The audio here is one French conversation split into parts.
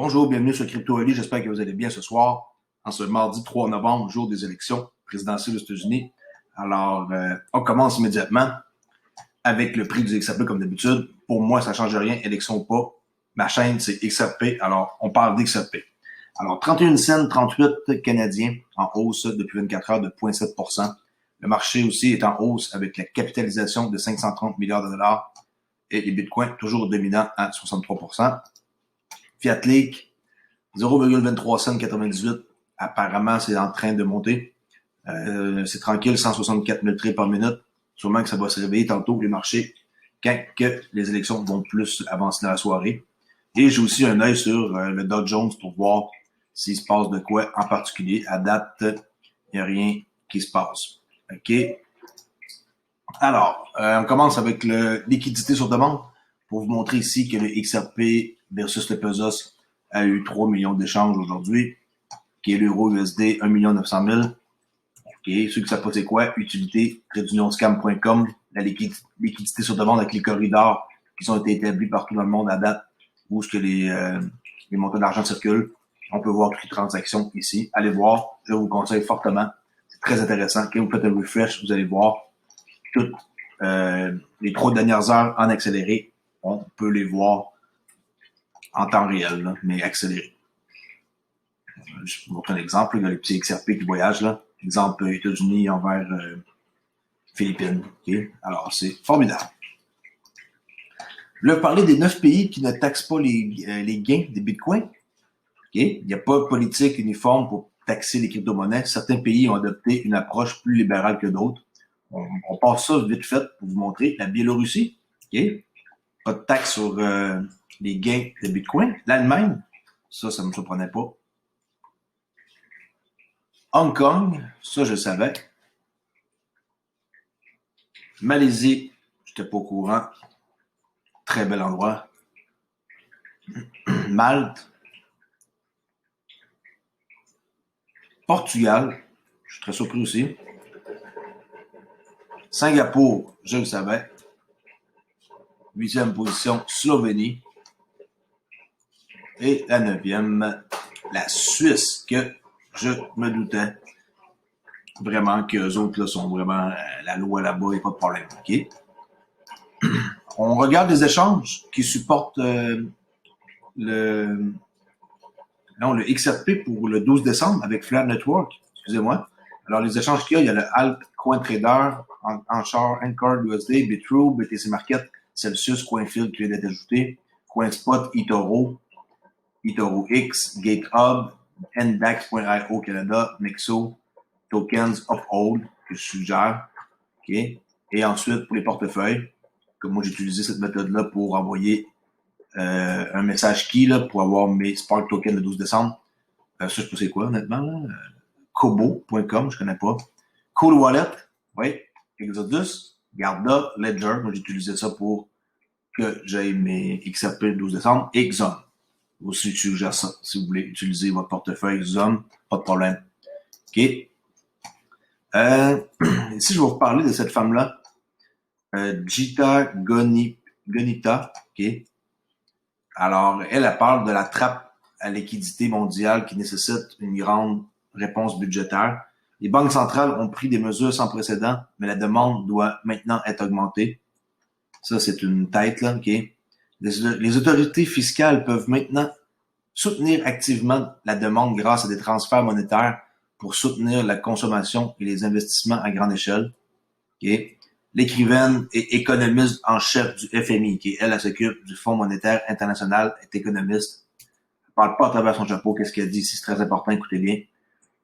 Bonjour, bienvenue sur Crypto Ali. J'espère que vous allez bien ce soir, en ce mardi 3 novembre, jour des élections présidentielles aux États-Unis. Alors, on commence immédiatement avec le prix du XRP comme d'habitude. Pour moi, ça ne change rien, élection ou pas. Ma chaîne, c'est XRP. Alors, on parle d'XRP. Alors, 31 cents, 38 canadiens en hausse depuis 24 heures de 0,7%. Le marché aussi est en hausse avec la capitalisation de 530 milliards de dollars et les bitcoins toujours dominants à 63%. Fiat Leak, 0,23 cents 98. Apparemment, c'est en train de monter. C'est tranquille, 164 000 trades par minute. Sûrement que ça va se réveiller tantôt, les marchés, quand que les élections vont plus avancer dans la soirée. Et j'ai aussi un œil sur le Dow Jones pour voir s'il se passe de quoi en particulier. À date, il n'y a rien qui se passe. OK? Alors, on commence avec le liquidité sur demande pour vous montrer ici que le XRP versus le Pesos a eu 3 millions d'échanges aujourd'hui, qui est l'euro USD 1 900 000. OK, ceux qui ne savent pas c'est quoi, utilité, tradunionscam.com, la liquidité sur demande avec les corridors qui ont été établis partout dans le monde à date, où est-ce que les montants d'argent circulent. On peut voir toutes les transactions ici. Allez voir, je vous conseille fortement. C'est très intéressant. Quand vous faites un refresh, vous allez voir toutes les 3 dernières heures en accéléré. On peut les voir en temps réel, là, mais accéléré. Je vous montre un exemple. Il y a les petits XRP qui voyagent. Là. Exemple, États-Unis envers Philippines. Okay? Alors, c'est formidable. Je vais parler des 9 pays qui ne taxent pas les gains des bitcoins. Okay? Il n'y a pas de politique uniforme pour taxer les crypto-monnaies. Certains pays ont adopté une approche plus libérale que d'autres. On passe ça vite fait pour vous montrer. La Biélorussie, okay? Pas de taxe sur les gains de bitcoin. L'Allemagne, ça ne me surprenait pas. Hong Kong, ça je le savais. Malaisie, j'étais pas au courant. Très bel endroit. Malte. Portugal, je suis très surpris aussi. Singapour, je le savais. 8e position, Slovénie. Et la 9e, la Suisse, que je me doutais vraiment qu'eux autres là, sont vraiment la loi là-bas, il n'y a pas de problème. Okay? On regarde les échanges qui supportent le XRP pour le 12 décembre avec Flat Network. Excusez-moi. Alors, les échanges qu'il y a, il y a le Altcoin Trader, Anchor, Anchor, USD, Bitrue, BTC Market, Celsius, Coinfield qui vient d'être ajouté, CoinSpot, eToro, eToro X, GateHub, Index.io Canada, Nexo, Tokens, Uphold, que je suggère. Okay? Et ensuite, pour les portefeuilles, comme moi j'ai utilisé cette méthode-là pour envoyer un message key là, pour avoir mes Spark tokens le 12 décembre. Ça, je sais pas c'est quoi, honnêtement. Kobo.com, je connais pas. Cool Wallet, oui. Exodus, Garda, Ledger. Moi, j'ai utilisé ça pour que j'aille mes XRP le 12 décembre. Et Xom. Aussi, je suggère ça. Si vous voulez utiliser votre portefeuille Xom, pas de problème. OK. Ici, je vais vous parler de cette femme-là. Jita Gonita. OK. Alors, elle parle de la trappe à liquidité mondiale qui nécessite une grande réponse budgétaire. Les banques centrales ont pris des mesures sans précédent, mais la demande doit maintenant être augmentée. Ça, c'est une tête, là, OK? Les autorités fiscales peuvent maintenant soutenir activement la demande grâce à des transferts monétaires pour soutenir la consommation et les investissements à grande échelle. OK? L'écrivaine et économiste en chef du FMI, qui elle s'occupe du Fonds monétaire international, est économiste. Elle parle pas à travers son chapeau, qu'est-ce qu'elle dit, c'est très important, écoutez bien.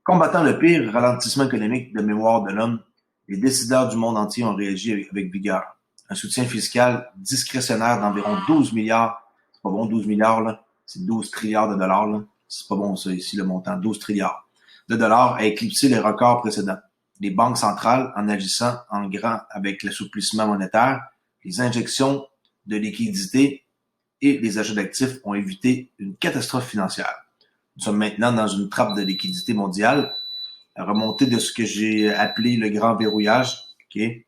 Combattant le pire ralentissement économique de mémoire de l'homme, les décideurs du monde entier ont réagi avec vigueur. Un soutien fiscal discrétionnaire d'environ 12 milliards, c'est pas bon 12 milliards là, c'est 12 trilliards de dollars là, c'est pas bon ça ici le montant, 12 trilliards de dollars a éclipsé les records précédents. Les banques centrales, en agissant en grand avec l'assouplissement monétaire, les injections de liquidités et les achats d'actifs ont évité une catastrophe financière. Nous sommes maintenant dans une trappe de liquidité mondiale. La remontée de ce que j'ai appelé le grand verrouillage, okay,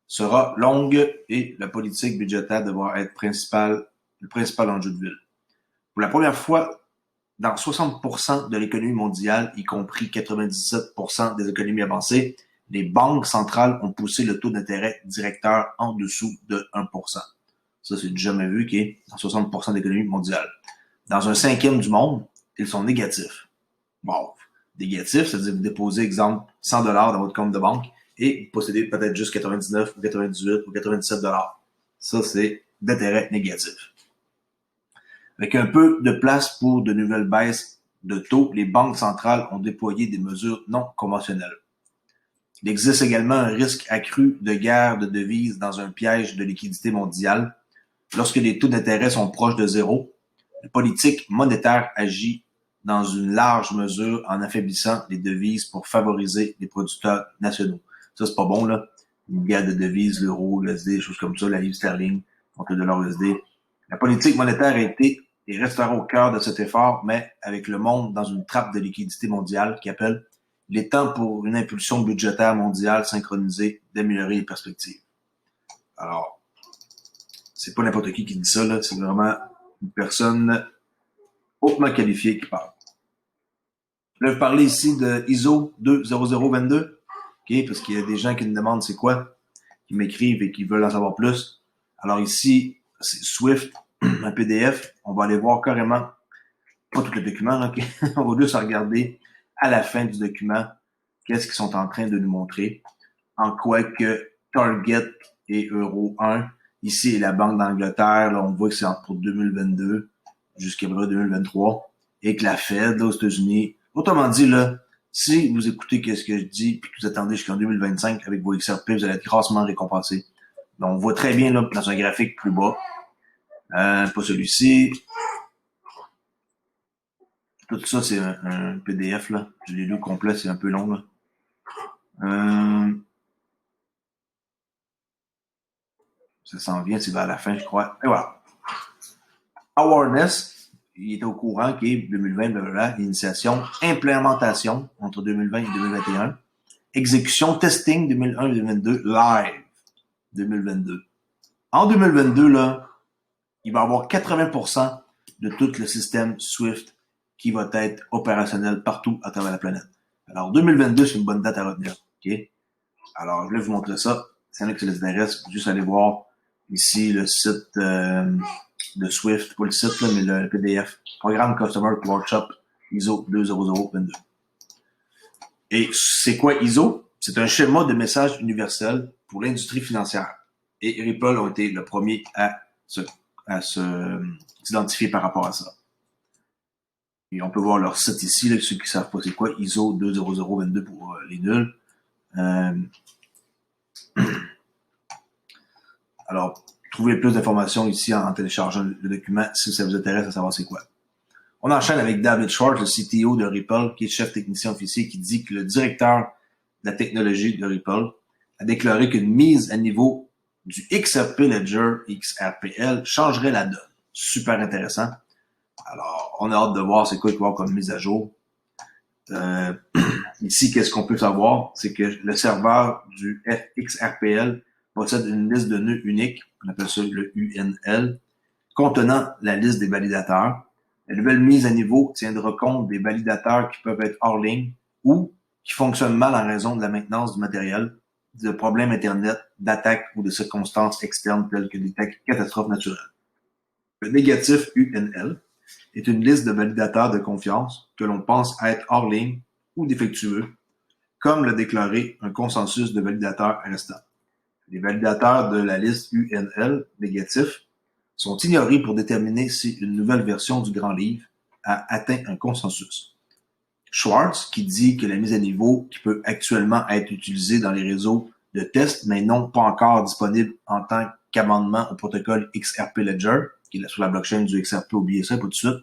sera longue et la politique budgétaire devra être le principal enjeu de ville. Pour la première fois dans 60% de l'économie mondiale, y compris 97% des économies avancées, les banques centrales ont poussé le taux d'intérêt directeur en dessous de 1%. Ça, c'est du jamais vu, qui est dans 60% de l'économie mondiale. Dans un cinquième du monde, ils sont négatifs. Bon, négatif, c'est-à-dire que vous déposez, exemple, 100 dollars dans votre compte de banque et vous possédez peut-être juste 99 ou 98 ou 97 dollars. Ça, c'est d'intérêt négatif. Avec un peu de place pour de nouvelles baisses de taux, les banques centrales ont déployé des mesures non conventionnelles. Il existe également un risque accru de guerre de devises dans un piège de liquidité mondiale. Lorsque les taux d'intérêt sont proches de zéro, la politique monétaire agit dans une large mesure en affaiblissant les devises pour favoriser les producteurs nationaux. Ça, c'est pas bon, là. Une guerre de devises, l'euro, l'USD, des choses comme ça, la livre sterling contre le dollar USD. La politique monétaire a été et restera au cœur de cet effort, mais avec le monde dans une trappe de liquidité mondiale qui appelle il est temps pour une impulsion budgétaire mondiale synchronisée d'améliorer les perspectives. Alors, c'est pas n'importe qui dit ça, là. C'est vraiment une personne hautement qualifiée qui parle. Je vais parler ici de ISO 20022, okay, parce qu'il y a des gens qui me demandent c'est quoi, qui m'écrivent et qui veulent en savoir plus. Alors ici, c'est Swift, un PDF. On va aller voir carrément, pas tout le document, okay? On va juste regarder à la fin du document qu'est-ce qu'ils sont en train de nous montrer. En quoi que Target et Euro 1, ici est la Banque d'Angleterre, là, on voit que c'est pour 2022 jusqu'à 2023, et que la Fed, là, aux États-Unis, autrement dit, là, si vous écoutez ce que je dis, puis que vous attendez jusqu'en 2025 avec vos XRP, vous allez être grassement récompensé. Donc, on voit très bien, là, dans un graphique plus bas, pas celui-ci. Tout ça, c'est un PDF, là. Je l'ai lu complet, c'est un peu long, là. Ça s'en vient, c'est vers la fin, je crois. Et voilà. Awareness, il était au courant qui est 2020, blablabla, initiation, implémentation entre 2020 et 2021, exécution, testing 2001 et 2022, live 2022. En 2022, là, il va y avoir 80% de tout le système Swift qui va être opérationnel partout à travers la planète. Alors, 2022, c'est une bonne date à retenir. Okay? Alors, je vais vous montrer ça. C'est un que ça les intéresse. Juste aller voir ici le site de Swift, pas le site, là, mais le PDF. Programme Customer Workshop ISO 20022. Et c'est quoi ISO? C'est un schéma de message universel pour l'industrie financière. Et Ripple ont été le premier à s'identifier par rapport à ça. Et on peut voir leur site ici, là, ceux qui ne savent pas c'est quoi, ISO 20022 pour les nuls. Alors, trouvez plus d'informations ici en téléchargeant le document si ça vous intéresse à savoir c'est quoi. On enchaîne avec David Schwartz, le CTO de Ripple, qui est chef technicien officier, qui dit que le directeur de la technologie de Ripple a déclaré qu'une mise à niveau du XRP Ledger XRPL changerait la donne. Super intéressant. Alors, on a hâte de voir c'est quoi qu'il va y avoir comme mise à jour. Ici, qu'est-ce qu'on peut savoir? C'est que le serveur du XRPL possède une liste de nœuds unique, on appelle ça le UNL, contenant la liste des validateurs. La nouvelle mise à niveau tiendra compte des validateurs qui peuvent être hors ligne ou qui fonctionnent mal en raison de la maintenance du matériel, de problèmes Internet, d'attaques ou de circonstances externes telles que des catastrophes naturelles. Le négatif UNL est une liste de validateurs de confiance que l'on pense être hors ligne ou défectueux, comme l'a déclaré un consensus de validateurs restants. Les validateurs de la liste UNL négatif sont ignorés pour déterminer si une nouvelle version du Grand Livre a atteint un consensus. Schwartz, qui dit que la mise à niveau qui peut actuellement être utilisée dans les réseaux de test, mais non pas encore disponible en tant qu'amendement au protocole XRP Ledger, qui est sur la blockchain du XRP, oubliez ça, pas tout de suite,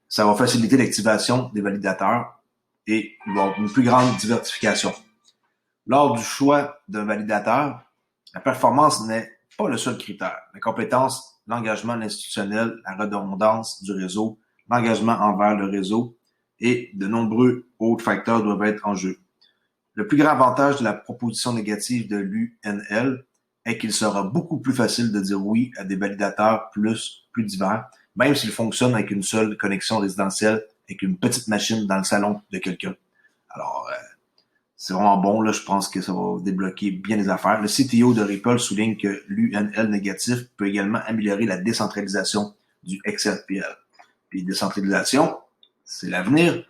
ça va faciliter l'activation des validateurs et une plus grande diversification. Lors du choix d'un validateur, la performance n'est pas le seul critère. La compétence, l'engagement institutionnel, la redondance du réseau, l'engagement envers le réseau et de nombreux autres facteurs doivent être en jeu. Le plus grand avantage de la proposition négative de l'UNL est qu'il sera beaucoup plus facile de dire oui à des validateurs plus divers, même s'ils fonctionnent avec une seule connexion résidentielle avec une petite machine dans le salon de quelqu'un. Alors, c'est vraiment bon, là, je pense que ça va débloquer bien les affaires. Le CTO de Ripple souligne que l'UNL négatif peut également améliorer la décentralisation du XRPL. Puis décentralisation, c'est l'avenir.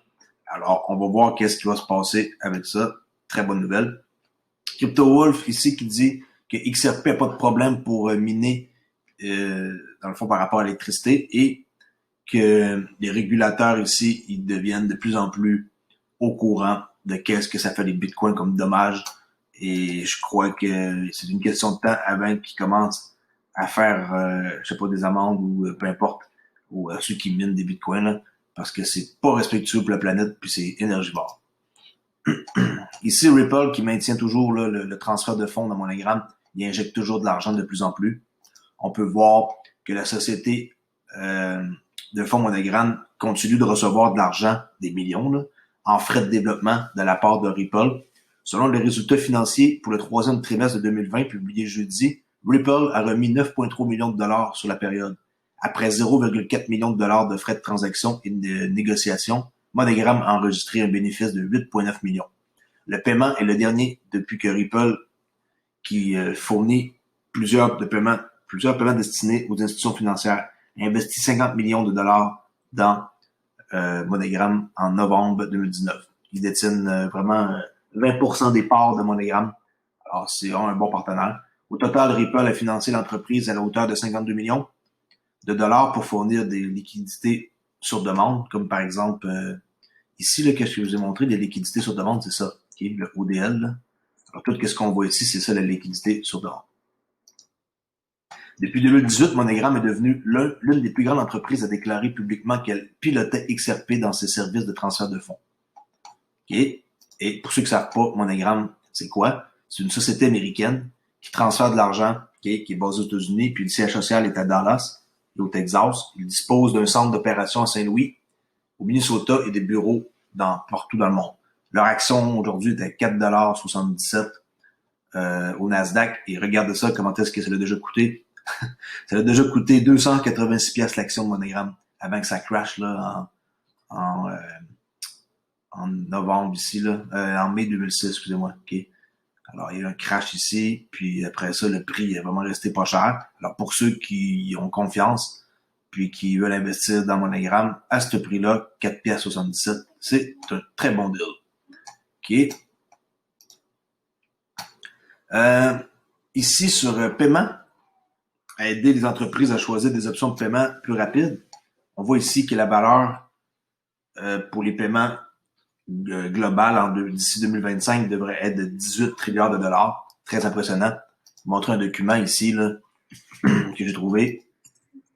Alors, on va voir qu'est-ce qui va se passer avec ça. Très bonne nouvelle. CryptoWolf ici qui dit que XRP n'a pas de problème pour miner, dans le fond, par rapport à l'électricité et que les régulateurs ici, ils deviennent de plus en plus au courant de qu'est-ce que ça fait les bitcoins comme dommage. Et je crois que c'est une question de temps avant qu'ils commencent à faire, je sais pas, des amendes ou peu importe, ou ceux qui minent des bitcoins, là, parce que c'est pas respectueux pour la planète puis c'est énergivore. Ici, Ripple qui maintient toujours là, le transfert de fonds dans MoneyGram, il injecte toujours de l'argent de plus en plus. On peut voir que la société de fonds MoneyGram continue de recevoir de l'argent, des millions, là, en frais de développement de la part de Ripple. Selon les résultats financiers pour le troisième trimestre de 2020 publié jeudi, Ripple a remis 9,3 millions de dollars sur la période. Après 0,4 millions de dollars de frais de transaction et de négociation, MoneyGram a enregistré un bénéfice de 8,9 millions. Le paiement est le dernier depuis que Ripple, qui fournit plusieurs paiements destinés aux institutions financières, a investi 50 millions de dollars dans MoneyGram en novembre 2019. Ils détiennent vraiment 20% des parts de MoneyGram. Alors, c'est un bon partenaire. Au total, Ripple a financé l'entreprise à la hauteur de 52 millions de dollars pour fournir des liquidités sur demande, comme par exemple, ici, là, qu'est-ce que je vous ai montré, des liquidités sur demande, c'est ça, okay, le ODL. Là. Alors, tout ce qu'on voit ici, c'est ça, la liquidité sur demande. Depuis 2018, MoneyGram est devenue l'une des plus grandes entreprises à déclarer publiquement qu'elle pilotait XRP dans ses services de transfert de fonds. Okay? Et pour ceux qui ne savent pas, MoneyGram, c'est quoi? C'est une société américaine qui transfère de l'argent, okay, qui est basée aux États-Unis, puis le siège social est à Dallas, et au Texas. Il dispose d'un centre d'opération à Saint-Louis, au Minnesota, et des bureaux partout dans le monde. Leur action aujourd'hui est à 4,77 $ au Nasdaq. Et regardez ça, comment est-ce que ça l'a déjà coûté. Ça a déjà coûté 286$ l'action de MoneyGram avant que ça crash là, en novembre ici, là, en mai 2006, excusez-moi. Okay. Alors, il y a eu un crash ici, puis après ça, le prix est vraiment resté pas cher. Alors, pour ceux qui ont confiance, puis qui veulent investir dans MoneyGram, à ce prix-là, 4,77$, c'est un très bon deal. OK. Ici, sur paiement, à aider les entreprises à choisir des options de paiement plus rapides, on voit ici que la valeur pour les paiements global d'ici 2025 devrait être de 18 trilliards de dollars. Très impressionnant. Je vous montre un document ici là, que j'ai trouvé.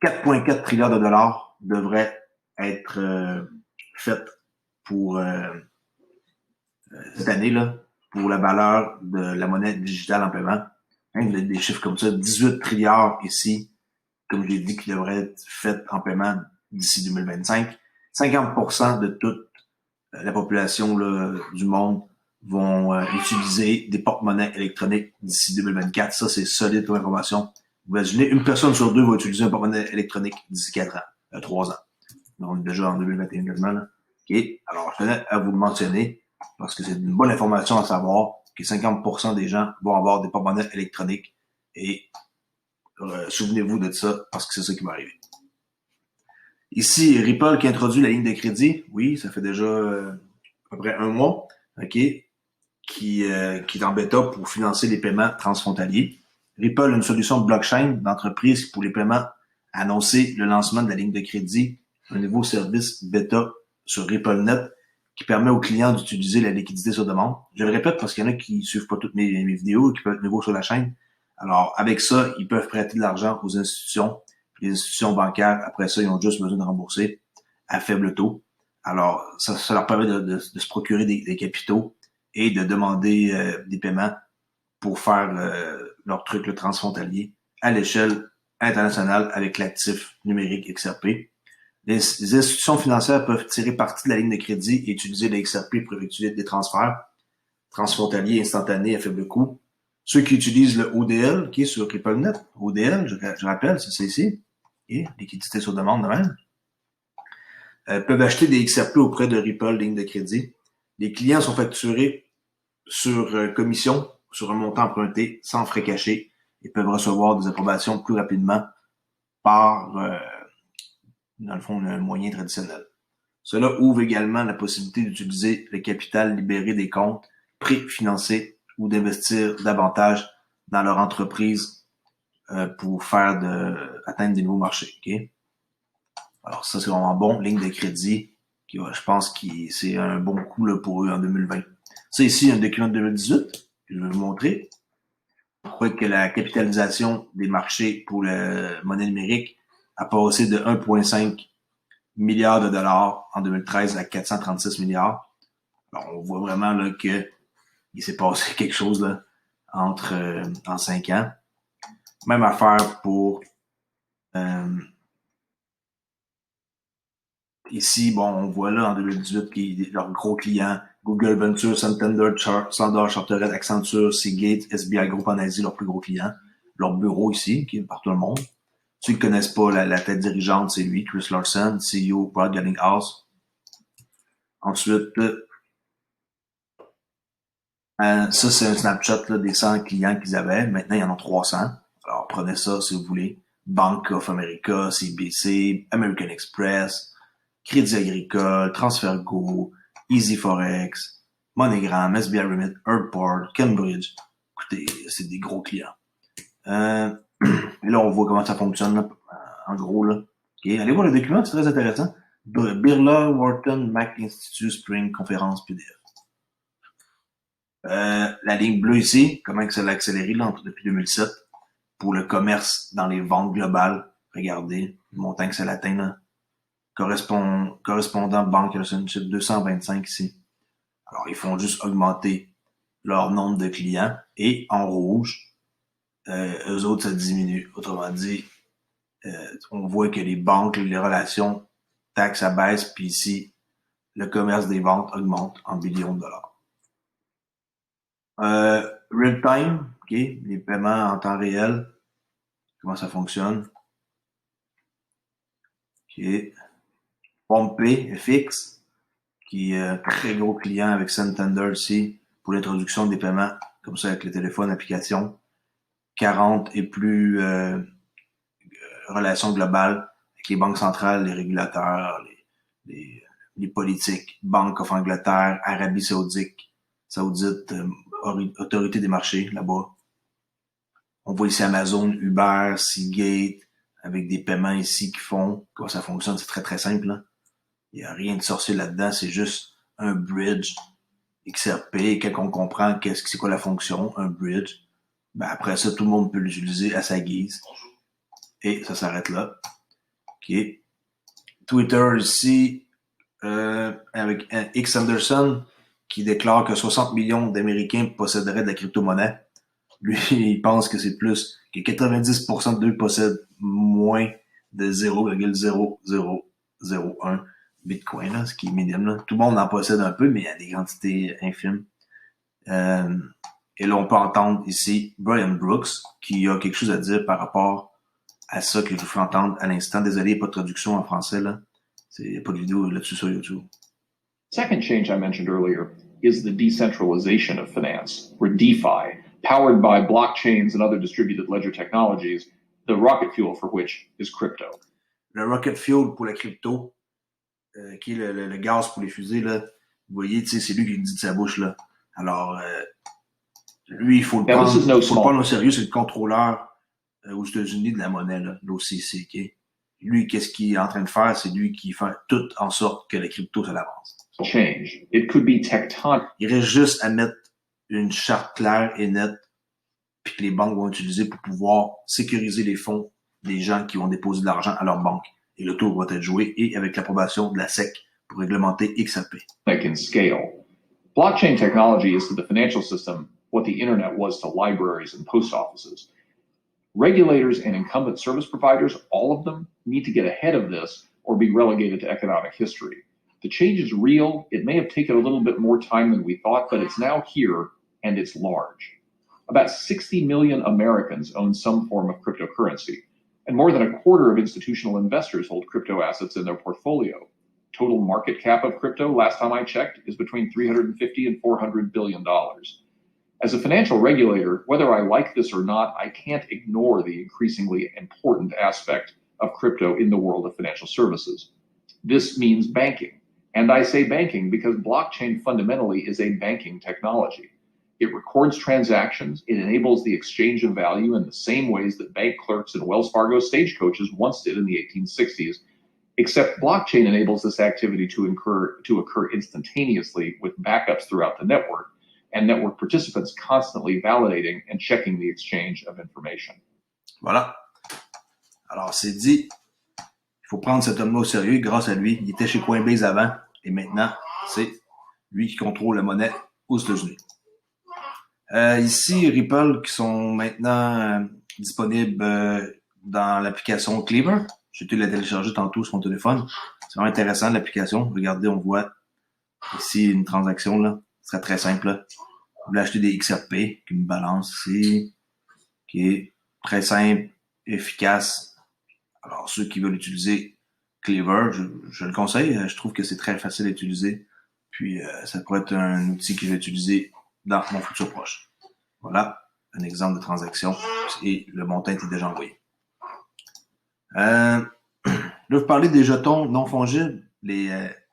4,4 trilliards de dollars devraient être fait pour cette année là, pour la valeur de la monnaie digitale en paiement. Hein, des chiffres comme ça, 18 trilliards ici, comme je l'ai dit, qui devraient être fait en paiement d'ici 2025. 50% de toute la population là, du monde vont utiliser des porte-monnaies électroniques d'ici 2024. Ça, c'est solide comme information. Vous imaginez, une personne sur deux va utiliser un porte-monnaie électronique d'ici 4 ans, 3 ans. Donc, on est déjà en 2021 quasiment. Là. OK. Alors, je tenais à vous le mentionner parce que c'est une bonne information à savoir que 50% des gens vont avoir des porte-monnaies électroniques et souvenez-vous de ça parce que c'est ça qui va arriver. Ici, Ripple qui introduit la ligne de crédit. Oui, ça fait déjà à peu près un mois, OK, qui est en bêta pour financer les paiements transfrontaliers. Ripple a une solution de blockchain d'entreprise pour les paiements a annoncé le lancement de la ligne de crédit, un nouveau service bêta sur RippleNet qui permet aux clients d'utiliser la liquidité sur demande. Je le répète parce qu'il y en a qui suivent pas toutes mes vidéos et qui peuvent être nouveaux sur la chaîne. Alors, avec ça, ils peuvent prêter de l'argent aux institutions. Les institutions bancaires, après ça, ils ont juste besoin de rembourser à faible taux. Alors, ça leur permet de se procurer des capitaux et de demander des paiements pour faire leur truc le transfrontalier à l'échelle internationale avec l'actif numérique XRP. Les institutions financières peuvent tirer parti de la ligne de crédit et utiliser le XRP pour effectuer des transferts transfrontaliers instantanés à faible coût. Ceux qui utilisent le ODL, qui est sur RippleNet, ODL, je rappelle, c'est ça ici, et liquidité sur demande de même, peuvent acheter des XRP auprès de Ripple, ligne de crédit. Les clients sont facturés sur commission, sur un montant emprunté, sans frais cachés, et peuvent recevoir des approbations plus rapidement par, dans le fond, un moyen traditionnel. Cela ouvre également la possibilité d'utiliser le capital libéré des comptes préfinancés ou d'investir davantage dans leur entreprise pour atteindre des nouveaux marchés. Okay? Alors ça, c'est vraiment bon. Ligne de crédit, je pense que c'est un bon coup là, pour eux en 2020. Ça ici, un document de 2018 que je vais vous montrer. On croit que la capitalisation des marchés pour la monnaie numérique a passé de 1,5 milliard de dollars en 2013 à 436 milliards. Alors, on voit vraiment là que il s'est passé quelque chose là en 5 ans. Même affaire pour ici, bon, on voit là en 2018 qu'ils leurs gros clients, Google Venture, Santander, Standard Chartered, Accenture, Seagate, SBI Group en Asie, leurs plus gros clients. Leur bureau ici, qui est par tout le monde. Ceux qui ne connaissent pas la tête dirigeante, c'est lui, Chris Larsen, CEO Broad House. Ensuite, ça, c'est un snapshot là, des 100 clients qu'ils avaient. Maintenant, il y en a 300. Alors, prenez ça si vous voulez. Bank of America, CBC, American Express, Crédit Agricole, TransferGo, Easy Forex, MoneyGram, SBI Remit, Airport, Cambridge. Écoutez, c'est des gros clients. Et là, on voit comment ça fonctionne, là, en gros. Là. Okay. Allez voir le document, c'est très intéressant. Birla, Wharton, Mac Institute, Spring, conférence, PDF. La ligne bleue ici, comment que ça l'a accéléré là, depuis 2007 pour le commerce dans les ventes globales. Regardez le montant que ça l'atteint là. Correspondant Banque Relationship 225 ici. Alors, ils font juste augmenter leur nombre de clients et en rouge, eux autres, ça diminue. Autrement dit, on voit que les banques, les relations, taxes à baisse, puis ici, le commerce des ventes augmente en billions de dollars. Real time, ok, les paiements en temps réel, comment ça fonctionne. Ok. PromptPay, FX, qui est un très gros client avec Santander ici pour l'introduction des paiements comme ça avec le téléphone, application. 40 et plus relations globales avec les banques centrales, les régulateurs, les politiques, Bank of Angleterre, Arabie Saoudite, autorité des marchés là-bas. On voit ici Amazon, Uber, Seagate, avec des paiements ici qui font. Comment ça fonctionne, c'est très très simple. Hein? Il n'y a rien de sorcier là-dedans, c'est juste un bridge XRP. Quand on comprend c'est quoi la fonction, un bridge, ben après ça, tout le monde peut l'utiliser à sa guise. Et ça s'arrête là. OK. Twitter ici, avec X Anderson, qui déclare que 60 millions d'Américains posséderaient de la crypto-monnaie. Lui, il pense que c'est plus, que 90% d'eux possèdent moins de 0,0001 Bitcoin, là, ce qui est minime. Là. Tout le monde en possède un peu, mais il y a des quantités infimes. Et là, on peut entendre ici Brian Brooks, qui a quelque chose à dire par rapport à ça que je vous fais entendre à l'instant. Désolé, pas de traduction en français, là. Il n'y a pas de vidéo là-dessus sur YouTube. Second change I mentioned earlier is the decentralization of finance, or DeFi, powered by blockchains and other distributed ledger technologies, the rocket fuel for which is crypto. Le rocket fuel pour la crypto, qui est le gaz pour les fusées, là, vous voyez, c'est lui qui le dit de sa bouche, là. Alors, lui, il faut le prendre au sérieux, c'est le contrôleur aux États-Unis de la monnaie, là, l'OCC, okay? Lui, qu'est-ce qu'il est en train de faire? C'est lui qui fait tout en sorte que la crypto, ça l'avance. Change. It could be tectonic. Il reste juste à mettre une charte claire et nette, puis que les banques vont utiliser pour pouvoir sécuriser les fonds des gens qui vont déposer de l'argent à leur banque. Et le tour va être joué, et avec l'approbation de la SEC pour réglementer XRP. They can scale. Blockchain technology is to the financial system what the internet was to libraries and post offices. Regulators and incumbent service providers, all of them, need to get ahead of this or be relegated to economic history. The change is real. It may have taken a little bit more time than we thought, but it's now here and it's large. About 60 million Americans own some form of cryptocurrency, and more than a quarter of institutional investors hold crypto assets in their portfolio. Total market cap of crypto, last time I checked, is between $350 and $400 billion. As a financial regulator, whether I like this or not, I can't ignore the increasingly important aspect of crypto in the world of financial services. This means banking. And I say banking because blockchain fundamentally is a banking technology. It records transactions. It enables the exchange of value in the same ways that bank clerks and Wells Fargo stagecoaches once did in the 1860s, except blockchain enables this activity to occur instantaneously with backups throughout the network, and network participants constantly validating and checking the exchange of information. Voilà. Alors, c'est dit, il faut prendre cet homme-là au sérieux. Grâce à lui, il était chez Coinbase avant, et maintenant, c'est lui qui contrôle la monnaie aux États-Unis. Ici, Ripple qui sont maintenant disponibles dans l'application Cleaver. J'ai été la télécharger tantôt sur mon téléphone. C'est vraiment intéressant l'application. Regardez, on voit ici une transaction là. Ce serait très simple. Là. Vous voulez acheter des XRP, qui me balance ici, qui est très simple, efficace. Alors, ceux qui veulent utiliser Cleaver, je le conseille. Je trouve que c'est très facile à utiliser. Puis, ça pourrait être un outil que je vais utiliser dans mon futur proche. Voilà, un exemple de transaction et le montant était déjà envoyé. Là, vous parlez des jetons non fongibles, les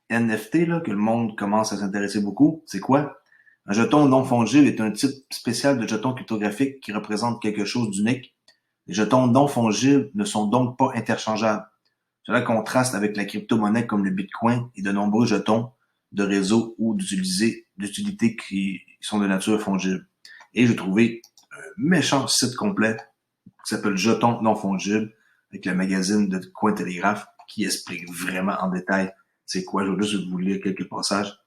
NFT, là, que le monde commence à s'intéresser beaucoup. C'est quoi? Un jeton non fongible est un type spécial de jeton cryptographique qui représente quelque chose d'unique. Les jetons non fongibles ne sont donc pas interchangeables. Cela contraste avec la crypto-monnaie comme le Bitcoin et de nombreux jetons de réseau ou d'utilités qui sont de nature fongible. Et j'ai trouvé un méchant site complet qui s'appelle Jetons non fongibles avec le magazine de Cointelegraph qui explique vraiment en détail c'est quoi. Je vais juste vous lire quelques passages.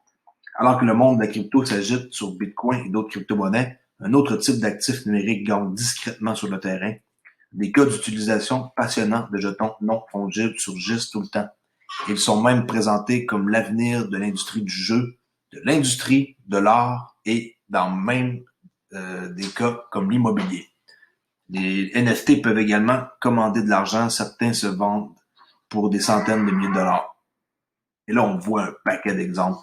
Alors que le monde de la crypto s'agite sur Bitcoin et d'autres crypto-monnaies, un autre type d'actifs numériques gagne discrètement sur le terrain. Des cas d'utilisation passionnants de jetons non fongibles surgissent tout le temps. Ils sont même présentés comme l'avenir de l'industrie du jeu, de l'industrie de l'art et dans même des cas comme l'immobilier. Les NFT peuvent également commander de l'argent. Certains se vendent pour des centaines de milliers de dollars. Et là, on voit un paquet d'exemples.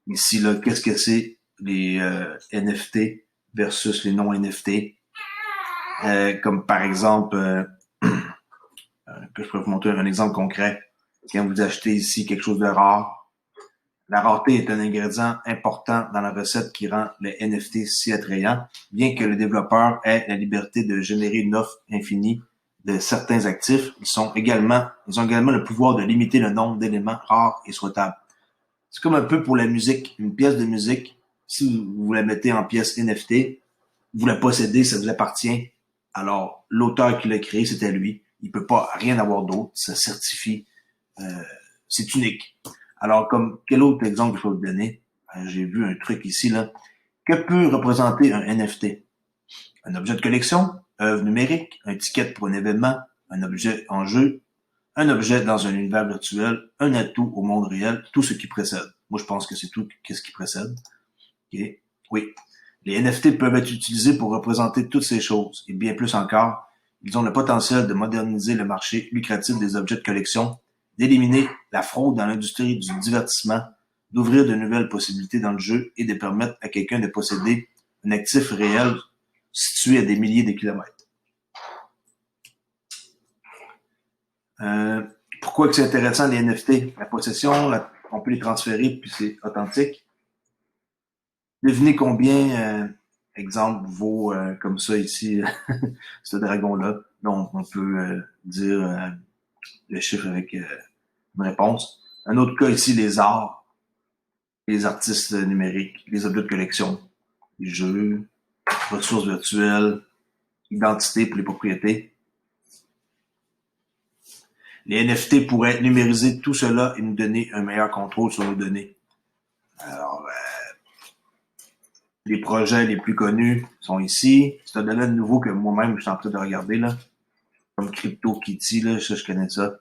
Ici, là, qu'est-ce que c'est les NFT versus les non-NFT? Comme par exemple, que je pourrais vous montrer un exemple concret. Quand vous achetez ici quelque chose de rare, la rareté est un ingrédient important dans la recette qui rend les NFT si attrayants, bien que le développeur ait la liberté de générer une offre infinie de certains actifs. Ils ont également le pouvoir de limiter le nombre d'éléments rares et souhaitables. C'est comme un peu pour la musique. Une pièce de musique, si vous la mettez en pièce NFT, vous la possédez, ça vous appartient. Alors, l'auteur qui l'a créé, c'était lui. Il peut pas rien avoir d'autre. Ça certifie. C'est unique. Alors, comme quel autre exemple que je peux vous donner? J'ai vu un truc ici, là. Que peut représenter un NFT? Un objet de collection, œuvre numérique, un ticket pour un événement, un objet en jeu, un objet dans un univers virtuel, un atout au monde réel, tout ce qui précède. Moi, je pense que c'est tout ce qui précède. Okay. Oui. Les NFT peuvent être utilisés pour représenter toutes ces choses, et bien plus encore. Ils ont le potentiel de moderniser le marché lucratif des objets de collection, d'éliminer la fraude dans l'industrie du divertissement, d'ouvrir de nouvelles possibilités dans le jeu et de permettre à quelqu'un de posséder un actif réel situé à des milliers de kilomètres. Pourquoi que c'est intéressant les NFT? La possession, on peut les transférer puis c'est authentique. Devinez combien, exemple, vaut comme ça ici, ce dragon-là. Donc, on peut dire le chiffre avec une réponse. Un autre cas ici, les arts, les artistes numériques, les objets de collection, les jeux, ressources virtuelles, identité pour les propriétés. Les NFT pourraient numériser tout cela et nous donner un meilleur contrôle sur nos données. Alors, les projets les plus connus sont ici. C'est un domaine nouveau que moi-même je suis en train de regarder, là. Comme CryptoKitty, là, ça, je connais ça.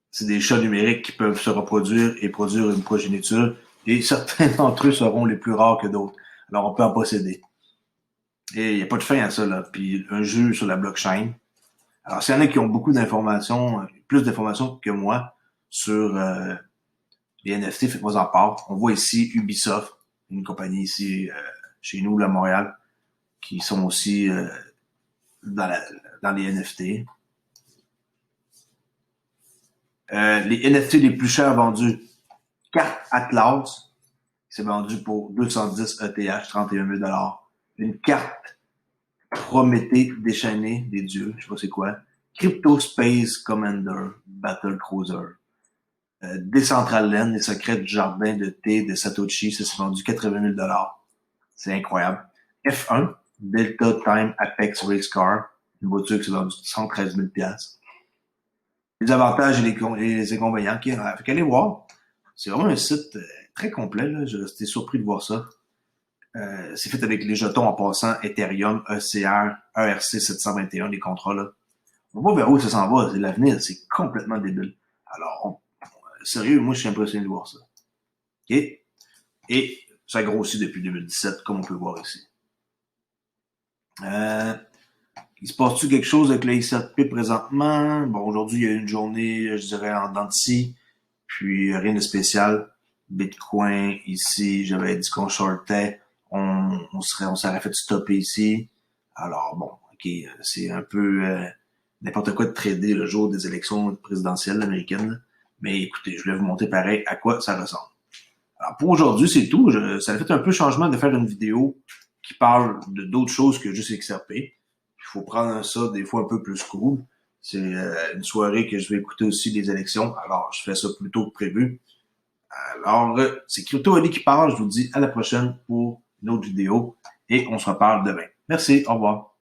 C'est des chats numériques qui peuvent se reproduire et produire une progéniture. Et certains d'entre eux seront les plus rares que d'autres. Alors, on peut en posséder. Et il n'y a pas de fin à ça, là. Puis, un jeu sur la blockchain. Alors, s'il y en a qui ont beaucoup d'informations, plus d'informations que moi sur les NFT, faites-moi en part. On voit ici Ubisoft, une compagnie ici chez nous, là, à Montréal, qui sont aussi dans les NFT. Les NFT les plus chers vendus, carte Atlas, qui s'est vendue pour 210 ETH, 31 000 $. Une carte Prométhée déchaînée des dieux, je sais pas c'est quoi. Crypto Space Commander Battle Cruiser. Decentraland, les secrets du jardin de thé de Satoshi, ça s'est vendu 80 000 $. C'est incroyable. F1, Delta Time Apex Race Car, une voiture qui s'est vendue 113 000 $. Les avantages et les inconvénients. Allez voir. C'est vraiment un site très complet. Là. J'étais surpris de voir ça. C'est fait avec les jetons en passant Ethereum, ECR, ERC721, les contrats là. On voit vers où ça s'en va, c'est l'avenir, c'est complètement débile. Alors, sérieux, moi je suis impressionné de voir ça. OK? Et ça grossit depuis 2017, comme on peut voir ici. Il se passe-tu quelque chose avec le XRP présentement? Bon, aujourd'hui, il y a une journée, je dirais, en dents de scie, puis rien de spécial. Bitcoin, ici, j'avais dit qu'on shortait, on s'aurait fait stopper ici. Alors, bon, OK, c'est un peu n'importe quoi de trader le jour des élections présidentielles américaines. Mais écoutez, je voulais vous montrer pareil à quoi ça ressemble. Alors, pour aujourd'hui, c'est tout. Ça a fait un peu changement de faire une vidéo qui parle de d'autres choses que juste XRP. Il faut prendre ça des fois un peu plus cool. C'est une soirée que je vais écouter aussi des élections. Alors, je fais ça plus tôt que prévu. Alors, c'est Crypto Ali qui parle. Je vous dis à la prochaine pour une autre vidéo et on se reparle demain. Merci, au revoir.